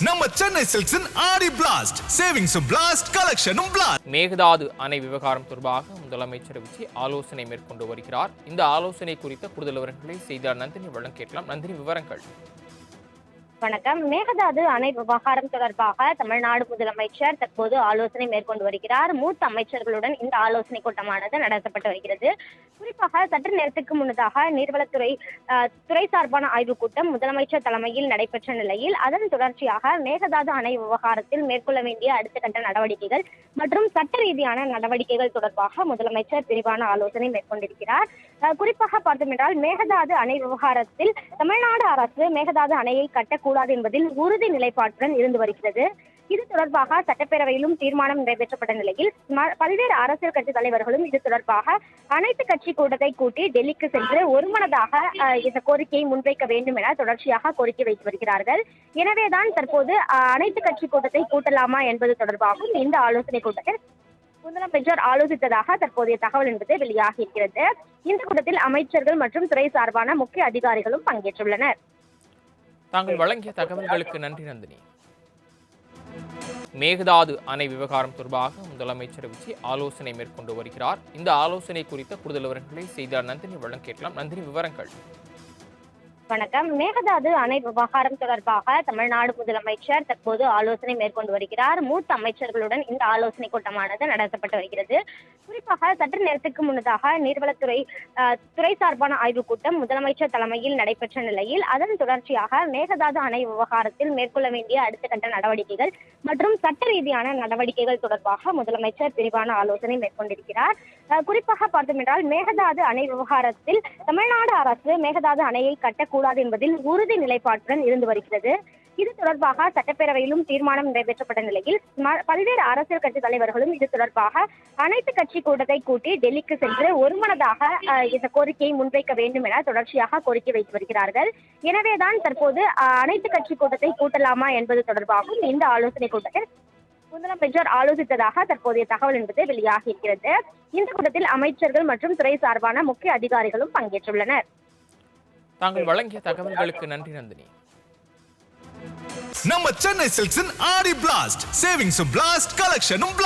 நம்ம சென்னை சில்க்ஸின் ஆடி blast சேவிங்ஸும் blast கலெக்ஷனும் blast. Mekedatu அணை விவகாரம் தொடர்பாக முதலமைச்சர் விஜய் ஆலோசனை மேற்கொண்டு வருகிறார். இந்த ஆலோசனை குறித்த கூடுதல் விவரங்களை செய்தியாளர் நந்தினி வழங்க கேட்கலாம். நந்தினி, விவரங்கள். வணக்கம். மேகதாது அணை விவகாரம் தொடர்பாக தமிழ்நாடு முதலமைச்சர் தற்போது ஆலோசனை மேற்கொண்டு வருகிறார். மூத்த அமைச்சர்களுடன் இந்த ஆலோசனை கூட்டமானது நடத்தப்பட்டு வருகிறது. குறிப்பாக சற்று நேரத்துக்கு முன்னதாக நீர்வளத்துறை துறை சார்பான ஆய்வுக் கூட்டம் முதலமைச்சர் தலைமையில் நடைபெற்ற நிலையில் அதன் தொடர்ச்சியாக மேகதாது அணை விவகாரத்தில் மேற்கொள்ள வேண்டிய அடுத்த கட்ட நடவடிக்கைகள் மற்றும் சட்ட ரீதியான நடவடிக்கைகள் தொடர்பாக முதலமைச்சர் விரிவான ஆலோசனை மேற்கொண்டிருக்கிறார். குறிப்பாக பார்த்தோம் என்றால் மேகதாது அணை விவகாரத்தில் தமிழ்நாடு அரசு மேகதாது அணையை கட்டக்கூடாது என்பதில் உறுதி நிலைப்பாட்டுடன் இருந்து வருகிறது. இது தொடர்பாக சட்டப்பேரவையிலும் தீர்மானம் நிறைவேற்றப்பட்ட நிலையில் பல்வேறு அரசியல் கட்சி தலைவர்களும் இது தொடர்பாக அனைத்து கட்சி கூட்டத்தை கூட்டி டெல்லிக்கு சென்று ஒருமனதாக இந்த கோரிக்கையை முன்வைக்க வேண்டும் என தொடர்ச்சியாக கோரிக்கை வைத்து வருகிறார்கள். எனவேதான் தற்போது அனைத்து கட்சி கூட்டத்தை கூட்டலாமா என்பது தொடர்பாகவும் இந்த ஆலோசனை கூட்டத்தில் முதலமைச்சர் ஆலோசித்ததாக தற்போதைய தகவல் என்பது வெளியாகி இருக்கிறது. இந்த கூட்டத்தில் அமைச்சர்கள் மற்றும் துறை சார்பான முக்கிய அதிகாரிகளும் பங்கேற்றுள்ளனர். தாங்கள் வழங்கிய தகவல்களுக்கு நன்றி நந்தினி. மேகதாது அணை விவகாரம் தொடர்பாக முதலமைச்சர் விஜய் ஆலோசனை மேற்கொண்டு வருகிறார். இந்த ஆலோசனை குறித்த கூடுதல் விவரங்களை செய்தியாளர் நந்தினி வழங்க கேட்கலாம். நந்தினி, விவரங்கள். வணக்கம். மேகதாது அணை விவகாரம் தொடர்பாக தமிழ்நாடு முதலமைச்சர் தற்போது ஆலோசனை மேற்கொண்டு வருகிறார். மூத்த அமைச்சர்களுடன் இந்த ஆலோசனை கூட்டமானது நடத்தப்பட்டு வருகிறது. குறிப்பாக சற்று நேரத்துக்கு முன்னதாக நீர்வளத்துறை துறை சார்பான ஆய்வுக் கூட்டம் முதலமைச்சர் தலைமையில் நடைபெற்ற நிலையில் அதன் தொடர்ச்சியாக மேகதாது அணை விவகாரத்தில் மேற்கொள்ள வேண்டிய அடுத்த கட்ட நடவடிக்கைகள் மற்றும் சட்ட ரீதியான நடவடிக்கைகள் தொடர்பாக முதலமைச்சர் விரிவான ஆலோசனை மேற்கொண்டிருக்கிறார். குறிப்பாக பார்த்தோம் என்றால் மேகதாது அணை விவகாரத்தில் தமிழ்நாடு அரசு மேகதாது அணையை கட்டக்கூடாது என்பதில் உறுதி நிலைப்பாட்டுடன் இருந்து வருகிறது. இது தொடர்பாக சட்டப்பேரவையிலும் தீர்மானம் நிறைவேற்றப்பட்ட நிலையில் பல்வேறு அரசியல் கட்சி தலைவர்களும் இது தொடர்பாக அனைத்து கட்சி கூட்டத்தை கூட்டி டெல்லிக்கு சென்று ஒருமனதாக இந்த கோரிக்கையை முன்வைக்க வேண்டும் என தொடர்ச்சியாக கோரிக்கை வைத்து வருகிறார்கள். எனவேதான் தற்போது அனைத்து கட்சி கூட்டத்தை கூட்டலாமா என்பது தொடர்பாகவும் இந்த ஆலோசனை கூட்டத்தில் முதலமைச்சர் ஆலோசித்ததாக தற்போதைய தகவல் என்பது வெளியாகி இருக்கிறது. இந்த கூட்டத்தில் அமைச்சர்கள் மற்றும் துறை சார்பான முக்கிய அதிகாரிகளும் பங்கேற்றுள்ளனர். தாங்கள் வழங்கிய தகவல்களுக்கு நன்றி நந்தினி. நம்ம சென்னை சில்க்ஸின் ஆடி பிளாஸ்ட் சேவிங்ஸும் பிளாஸ்ட் கலெக்ஷனும் பிளாஸ்ட்.